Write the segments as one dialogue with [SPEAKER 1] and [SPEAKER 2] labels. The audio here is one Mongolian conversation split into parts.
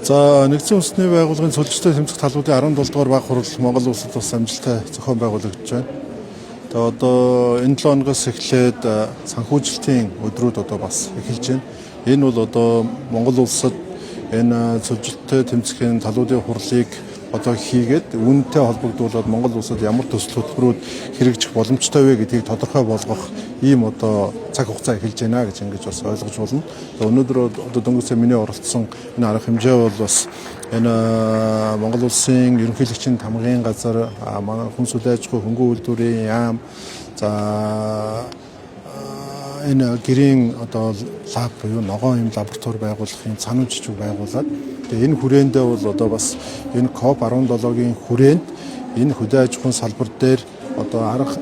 [SPEAKER 1] За нэгдсэн үндэсний байгууллагын цөлжтэй тэмцэх талбарын 17 дугаар баг хурал Монгол улсад бас амжилттай зохион байгуулагдаж байна. Тэгээ одоо энэ 7 оноос эхлээд санхүүжилтийн өдрүүд одоо бас эхэлж байна. Энэ бол одоо Монгол улсад энэ цөлжтэй тэмцэхийн талбарын хурлыг одоо хийгээд үүнтэй холбогдуулаад Монгол улсад ямар төсөл хөтөлбөрүүд хэрэгжих боломжтой вэ гэдгийг тодорхой болгох ийм одоо цаг хугацаа эхэлж байна гэж ингэж бас ойлгож болно. Өнөөдөр одоо дөнгөж миний оролцсон энэ арга хэмжээ бол бас энэ Монгол улсын ерөнхийлөгчийн тамгын газар, манай хүнс үйл ажлын хөнгөн үйлдвэрийн яам, за энэ гэрийн одоо лаб буюу ногоон юм лаборатори байгуулахын цанын жижиг байгуулад тэгээ энэ хүрээндээ бол одоо бас энэ COP17-гийн хүрээнд энэ хөдөө аж ахуйн салбар дээр одоо арга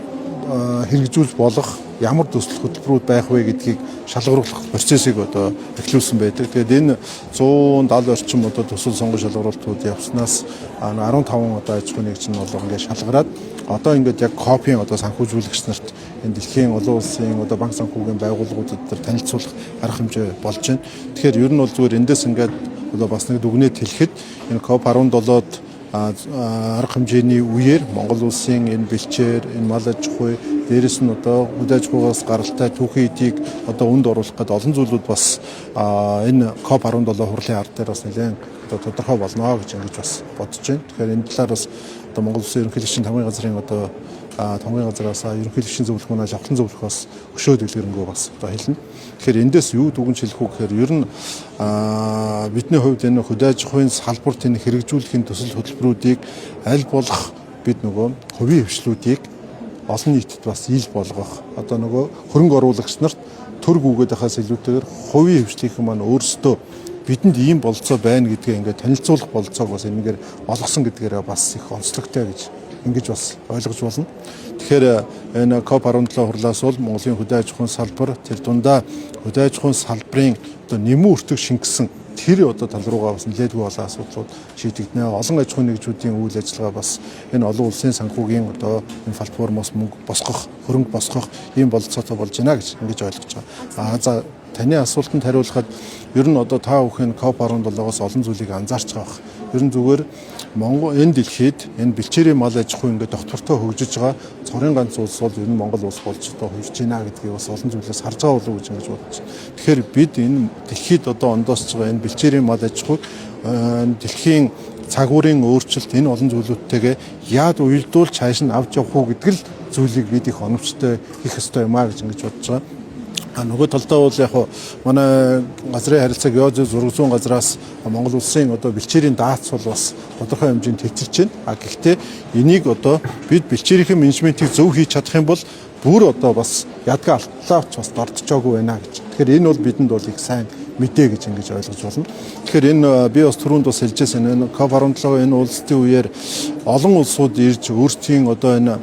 [SPEAKER 1] хэрэгжүүлж болох ямар төсөл хөтөлбөрүүд байх вэ гэдгийг шалгаруулах процессыг одоо эхлүүлсэн байдаг. Тэгээд энэ 170 орчим одоо төсөл сонгон шалгаруултууд явснаас 15 одоо аж ахуйн нэгж нь бол ингээд шалгараад одоо ингээд яг COP-ийн одоо санхүүжүүлэгч нарт энэ дэлхийн олон улсын одоо банк санхүүгийн байгууллагуудад танилцуулах арга хэмжээ болж байна. Тэгэхээр ер нь бол зүгээр эндээс ингээд одоо бас нэг дүгнэлт хэлэхэд энэ COP17-д арга хэмжээний үеэр Монгол улсын энэ бэлчээр, энэ мал аж ахуй, дээрэс нь одоо хөдөө аж ахуйгаас гаралтай түүхийн эдийг одоо үнд оруулах гэдэг олон зүйлүүд бас энэ COP17 хурлын ард дээр бас нэлээд одоо тодорхой болно гэж ингэж бас бодож байна. Тэгэхээр энэ талаар бас одоо Монгол улсын ерөнхийлөгчийн тамгын газрын одоо тамгын газраас ерөнхийлөгчийн зөвлөх манаа авсан зөвлөхөөс өшөө дэлгэрэнгүй бас одоо хэлнэ. Тэгэхээр эндээс юу дүгнж хэлэх үү гэхээр ер нь бидний хувьд энэ хөдөө аж ахуйн салбарт энэ хэрэгжүүлэхийн төсөл хөтөлбөрүүдийг аль болох бид нөгөө хувийн хвшлүүдийг олон нийтэд бас ил болгох одоо нөгөө хөрөнгө оруулагч нарт төр гүгээд байхаас илүүтэйгээр хувийн хвшлийн маань өөрсдөө бидэнд ийм болцоо байна гэдгээ ингээд танилцуулах болцоог бас энэгээр олгосон гэдгээрээ бас их онцлогтой гэж ингэж бас ойлгож болно. Тэгэхээр энэ COP17 хурлаас бол Монголын хөдөө аж ахуйн салбар тэр дундаа хөдөө аж ахуйн салбарын одоо нэмэн үртэг шингэсэн тэр одоо тал руугаа бас нэлээдгүй олон асуудлууд шийдэгдэнэ. Олон аж ахуйн нэгжүүдийн үйл ажиллагаа бас энэ олон улсын санхүүгийн одоо энэ платформоос мөнгө босгох, хөрөнгө босгох ийм болцоотой болж байна гэж ингэж ойлгож байгаа. За таны асуултанд хариулахад ер нь одоо та бүхэн COP17-оос олон зүйлийг анзаарч байгаа. Ер нь зүгээр Монгол энэ дэлхийд энэ бэлчээрийн мал аж ахуй ингээд доктортой хөгжиж байгаа цорын ганц улс бол ер нь Монгол улс болж одоо хөгжиж байна гэдгийг бас олон зүйлээс харж байгаа болов уу гэж ингэж бодож байна. Тэгэхээр бид энэ дэлхийд одоо ондоосч байгаа энэ бэлчээрийн мал аж ахуйг дэлхийн цагуурын өөрчлөлт энэ олон зүйлүүдтэйгээ яад уялдуулж цааш нь авч явах уу гэдэг л зүйлийг бид их оновчтой хийх ёстой юм а гэж ингэж бодож байгаа. Нөгөө талдаа бол яг манай газрын харилцаа геозийн зураг зүүн газраас Монгол улсын одоо бэлчээрийн даатц бол бас тодорхой хэмжээнд төвчилж байна. Гэхдээ энийг одоо бид бэлчээрийн менежментийг зөв хийж чадах юм бол бүр одоо бас ядгаа алтлаач бас дордчоогүй байна гэж. Тэгэхээр энэ бол бидэнд бол их сайн мэдээ гэж ингэж ойлгож болно. Тэгэхээр энэ би бас түрүүнд бас хэлжсэн энэ COP17 энэ уулзалтын үеэр олон улсууд ирж өөрсдийн одоо энэ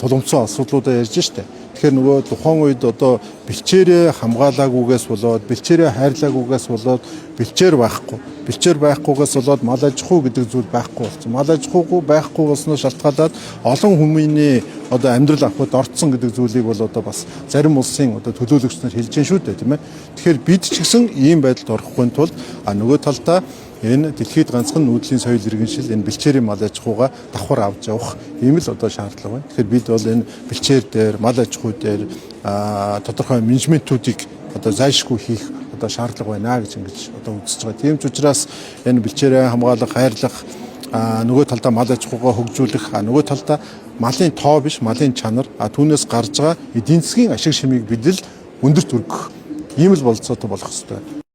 [SPEAKER 1] тулгымцсан асуудлуудаа ярьж штэ. Тэгэхээр нөгөө тухайн үед одоо бэлчээрээ хамгаалаагүйгээс болоод бэлчээрээ хайрлаагүйгээс болоод бэлчээр байхгүйгээс болоод мал аж ахуй гэдэг зүйл байхгүй болсон. Мал аж ахуйгүй байхгүй болсноос шалтгаалаад олон хүмүүний одоо амьдрал авахд орцсон гэдэг зүйлийг бол одоо бас зарим улсын одоо төлөөлөгч нар хэлж байна шүү дээ, тийм ээ. Тэгэхээр бид ч гэсэн ийм байдалд орохгүй тулд нөгөө талдаа энэ дэлхийд ганцхан нүүдлийн соёл иргэншил энэ бэлчээрийн мал аж ахуйгаа давхар авч явах ийм л одоо шаардлага байна. Тэгэхээр бид бол энэ бэлчээр дээр, мал аж ахуй дээр тодорхой менежментүүдийг одоо зайлшгүй хийх одоо шаардлага байна гэж ингэж одоо үзэж байгаа. Тийм ч учраас энэ бэлчээрээ хамгаалах, хайрлах, нөгөө талдаа мал аж ахуйгаа хөгжүүлэх, нөгөө талдаа малын тоо биш, малын чанар, түүнээс гарч байгаа эдийн засгийн ашиг шимийг бид л өндөрт өргөх ийм л болцоотой болох хэрэгтэй.